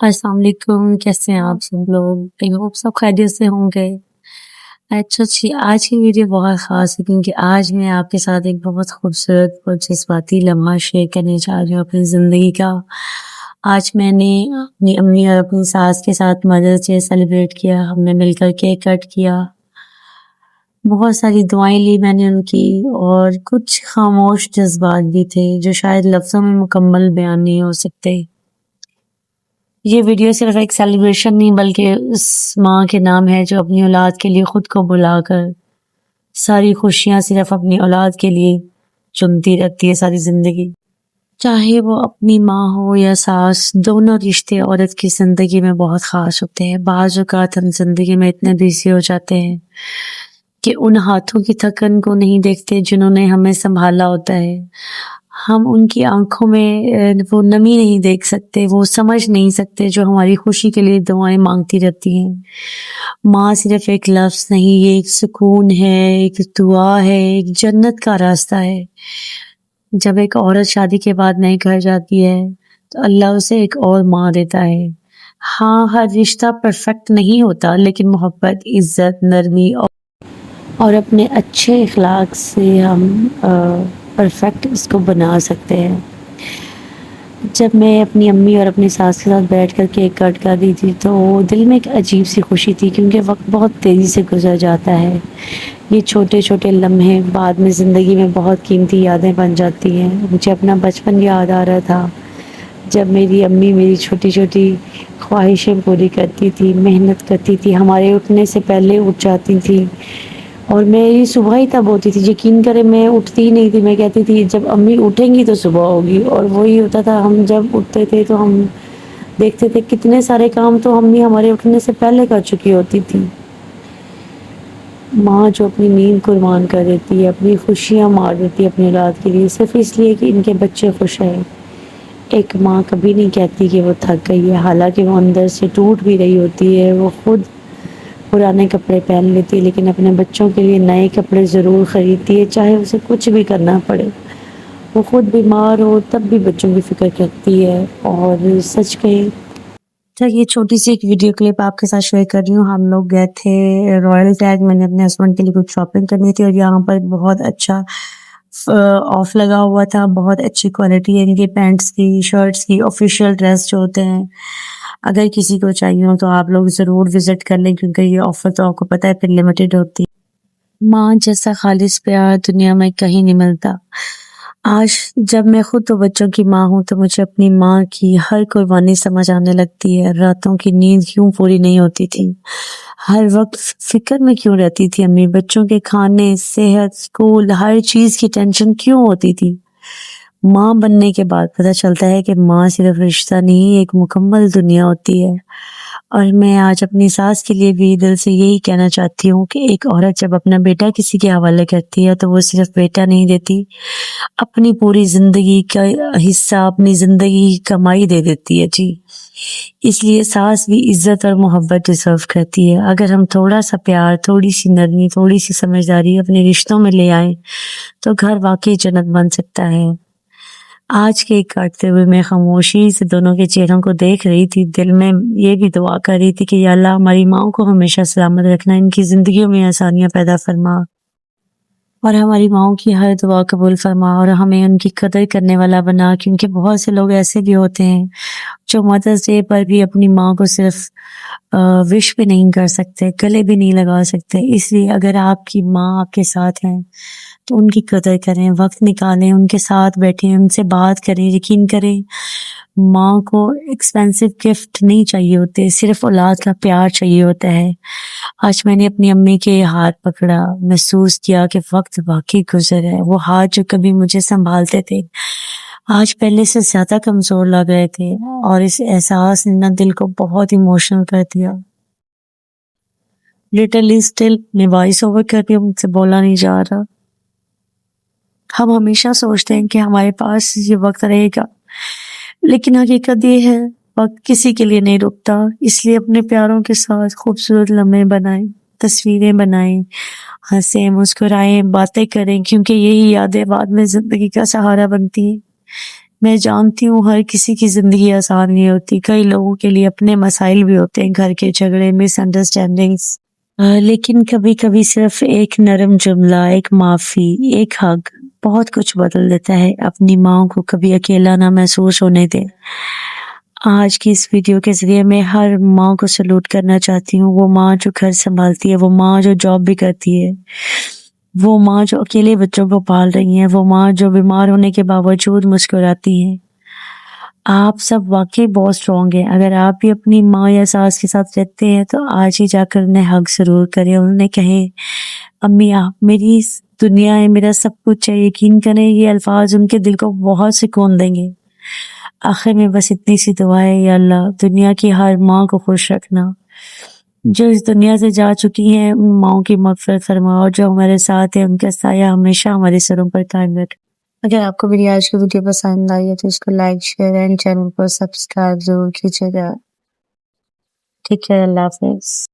السلام علیکم، کیسے ہیں آپ سب لوگ؟ آئی ہوپ سب خیریت سے ہوں گے۔ اچھا جی، آج کی ویڈیو بہت خاص ہے کیونکہ آج میں آپ کے ساتھ ایک بہت خوبصورت اور جذباتی لمحہ شیئر کرنے جا رہی ہوں اپنی زندگی کا۔ آج میں نے اپنی امی اور اپنی ساس کے ساتھ مدرس ڈے سیلیبریٹ کیا، ہم نے مل کر کیک کٹ کیا، بہت ساری دعائیں لی میں نے ان کی، اور کچھ خاموش جذبات بھی تھے جو شاید لفظوں میں مکمل بیان نہیں ہو سکتے۔ یہ ویڈیو صرف ایک سیلیبریشن نہیں بلکہ اس ماں کے نام ہے جو اپنی اولاد کے لیے خود کو بھلا کر ساری خوشیاں صرف اپنی اولاد کے لیے چنتی رہتی ہے ساری زندگی۔ چاہے وہ اپنی ماں ہو یا ساس، دونوں رشتے عورت کی زندگی میں بہت خاص ہوتے ہیں۔ بعض اوقات ہم زندگی میں اتنے بزی ہو جاتے ہیں کہ ان ہاتھوں کی تھکن کو نہیں دیکھتے جنہوں نے ہمیں سنبھالا ہوتا ہے۔ ہم ان کی آنکھوں میں وہ نمی نہیں دیکھ سکتے، وہ سمجھ نہیں سکتے جو ہماری خوشی کے لیے دعائیں مانگتی رہتی ہیں۔ ماں صرف ایک لفظ نہیں، یہ ایک سکون ہے، ایک دعا ہے، ایک جنت کا راستہ ہے۔ جب ایک عورت شادی کے بعد نئے گھر جاتی ہے تو اللہ اسے ایک اور ماں دیتا ہے۔ ہاں، ہر رشتہ پرفیکٹ نہیں ہوتا، لیکن محبت، عزت، نرمی اور اپنے اچھے اخلاق سے ہم پرفیکٹ اس کو بنا سکتے ہیں۔ جب میں اپنی امی اور اپنی ساس کے ساتھ بیٹھ کر کیک کٹ کر رہی تھی تو دل میں ایک عجیب سی خوشی تھی، کیونکہ وقت بہت تیزی سے گزر جاتا ہے۔ یہ چھوٹے چھوٹے لمحے بعد میں زندگی میں بہت قیمتی یادیں بن جاتی ہیں۔ مجھے اپنا بچپن یاد آ رہا تھا جب میری امی میری چھوٹی چھوٹی خواہشیں پوری کرتی تھی، محنت کرتی تھی، ہمارے اٹھنے سے پہلے اٹھ جاتی تھی، اور میری صبح ہی تب ہوتی تھی۔ یقین کرے میں اٹھتی ہی نہیں تھی، میں کہتی تھی جب امی اٹھیں گی تو صبح ہوگی، اور وہی ہوتا تھا۔ ہم جب اٹھتے تھے تو ہم دیکھتے تھے کتنے سارے کام تو امی ہمارے اٹھنے سے پہلے کر چکی ہوتی تھی۔ ماں جو اپنی نیند قربان کر دیتی ہے، اپنی خوشیاں مار دیتی ہے اپنی اولاد کے لیے، صرف اس لیے کہ ان کے بچے خوش ہیں۔ ایک ماں کبھی نہیں کہتی کہ وہ تھک گئی ہے، حالانکہ وہ اندر سے ٹوٹ بھی رہی ہوتی ہے۔ وہ خود پرانے کپڑے پہن لیتی ہے لیکن اپنے بچوں کے لیے نئے کپڑے ضرور خریدتی ہے، چاہے اسے کچھ بھی کرنا پڑے۔ وہ خود بیمار ہو تب بھی بچوں کی فکر کرتی ہے۔ اور سچ کہیں یہ چھوٹی سی ایک ویڈیو کلپ آپ کے ساتھ شیئر کر رہی ہوں۔ ہم لوگ گئے تھے رائل ٹیگ، میں نے اپنے ہسبینڈ کے لیے کچھ شاپنگ کرنی تھی، اور یہاں پر بہت اچھا آف لگا ہوا تھا، بہت اچھی کوالٹی ہے ان کی پینٹس کی، شرٹس کی، آفیشیل ڈریس جو ہوتے ہیں۔ اگر کسی کو چاہیے ہو تو آپ لوگ ضرور وزٹ کر لیں، کیونکہ یہ آفر تو آپ کو پتہ ہے پھر لمیٹڈ ہوتی ہے۔ ماں جیسا خالص پیار دنیا میں کہیں نہیں ملتا۔ آج جب میں خود تو بچوں کی ماں ہوں تو مجھے اپنی ماں کی ہر قربانی سمجھ آنے لگتی ہے۔ راتوں کی نیند کیوں پوری نہیں ہوتی تھی، ہر وقت فکر میں کیوں رہتی تھی امی، بچوں کے کھانے، صحت، اسکول، ہر چیز کی ٹینشن کیوں ہوتی تھی۔ ماں بننے کے بعد پتہ چلتا ہے کہ ماں صرف رشتہ نہیں، ایک مکمل دنیا ہوتی ہے۔ اور میں آج اپنی ساس کے لیے بھی دل سے یہی کہنا چاہتی ہوں کہ ایک عورت جب اپنا بیٹا کسی کے حوالے کرتی ہے تو وہ صرف بیٹا نہیں دیتی، اپنی پوری زندگی کا حصہ، اپنی زندگی کی کمائی دے دیتی ہے جی۔ اس لیے ساس بھی عزت اور محبت ڈیزرو کرتی ہے۔ اگر ہم تھوڑا سا پیار، تھوڑی سی نرمی، تھوڑی سی سمجھداری اپنے رشتوں میں لے آئیں تو گھر واقعی جنت بن سکتا ہے۔ آج کیک کاٹتے ہوئے میں خاموشی سے دونوں کے چہروں کو دیکھ رہی تھی، دل میں یہ بھی دعا کر رہی تھی کہ یا اللہ ہماری ماؤں کو ہمیشہ سلامت رکھنا، ان کی زندگیوں میں آسانیاں پیدا فرما، اور ہماری ماؤں کی ہر دعا قبول فرما، اور ہمیں ان کی قدر کرنے والا بنا، کیونکہ بہت سے لوگ ایسے بھی ہوتے ہیں جو مدرس ڈے پر بھی اپنی ماں کو صرف وش بھی نہیں کر سکتے، گلے بھی نہیں لگا سکتے۔ اس لیے اگر آپ کی ماں آپ کے ساتھ ہیں تو ان کی قدر کریں، وقت نکالیں، ان کے ساتھ بیٹھیں، ان سے بات کریں۔ یقین کریں ماں کو ایکسپینسو گفٹ نہیں چاہیے ہوتے، صرف اولاد کا پیار چاہیے ہوتا ہے۔ آج میں نے اپنی امی کے ہاتھ پکڑا، محسوس کیا کہ وقت واقعی گزر ہے۔ وہ ہاتھ جو کبھی مجھے سنبھالتے تھے آج پہلے سے زیادہ کمزور لگ رہے تھے، اور اس احساس نے دل کو بہت ایموشنل کر دیا۔ لٹرلی اسٹل میں وائس اوور کر کے مجھ سے بولا نہیں جا رہا۔ ہم ہمیشہ سوچتے ہیں کہ ہمارے پاس یہ وقت رہے گا، لیکن حقیقت یہ ہے وقت کسی کے لیے نہیں رکتا۔ اس لیے اپنے پیاروں کے ساتھ خوبصورت لمحے بنائیں، تصویریں بنائیں، ہنسیں، مسکرائیں، باتیں کریں، کیونکہ یہی یادیں بعد میں زندگی کا سہارا بنتی ہیں۔ میں جانتی ہوں ہر کسی کی زندگی آسان نہیں ہوتی، کئی لوگوں کے لیے اپنے مسائل بھی ہوتے ہیں، گھر کے جھگڑے، مس انڈرسٹینڈنگس، لیکن کبھی کبھی صرف ایک نرم جملہ، ایک معافی، ایک حگ بہت کچھ بدل دیتا ہے۔ اپنی ماں کو کبھی اکیلا نہ محسوس ہونے دے۔ آج کی اس ویڈیو کے ذریعے میں ہر ماں کو سلوٹ کرنا چاہتی ہوں، وہ ماں جو گھر سنبھالتی ہے، وہ ماں جو جاب بھی کرتی ہے، وہ ماں جو اکیلے بچوں کو پال رہی ہیں، وہ ماں جو بیمار ہونے کے باوجود مسکراتی ہے۔ آپ سب واقعی بہت اسٹرانگ ہیں۔ اگر آپ بھی اپنی ماں یا ساس کے ساتھ رہتے ہیں تو آج ہی جا کر انہیں حگ ضرور کریں، انہیں کہیں امی آپ میری دنیا ہے، میرا سب کچھ ہے۔ یقین کریں یہ الفاظ ان کے دل کو بہت سکون دیں گے۔ آخر میں بس اتنی سی دعا ہے، یا اللہ دنیا کی ہر ماں کو خوش رکھنا، جو اس دنیا سے جا چکی ہیں ان ماؤں کی مغفرت فرما، اور جو ہمارے ساتھ ہیں ان کا سایہ ہمیشہ ہمارے سروں پر قائم رکھ۔ اگر آپ کو میری آج کی ویڈیو پسند آئی ہے تو اس کو لائک، شیئر اینڈ چینل کو سبسکرائب ضرور کیجیے گا۔ ٹھیک ہے، اللہ حافظ۔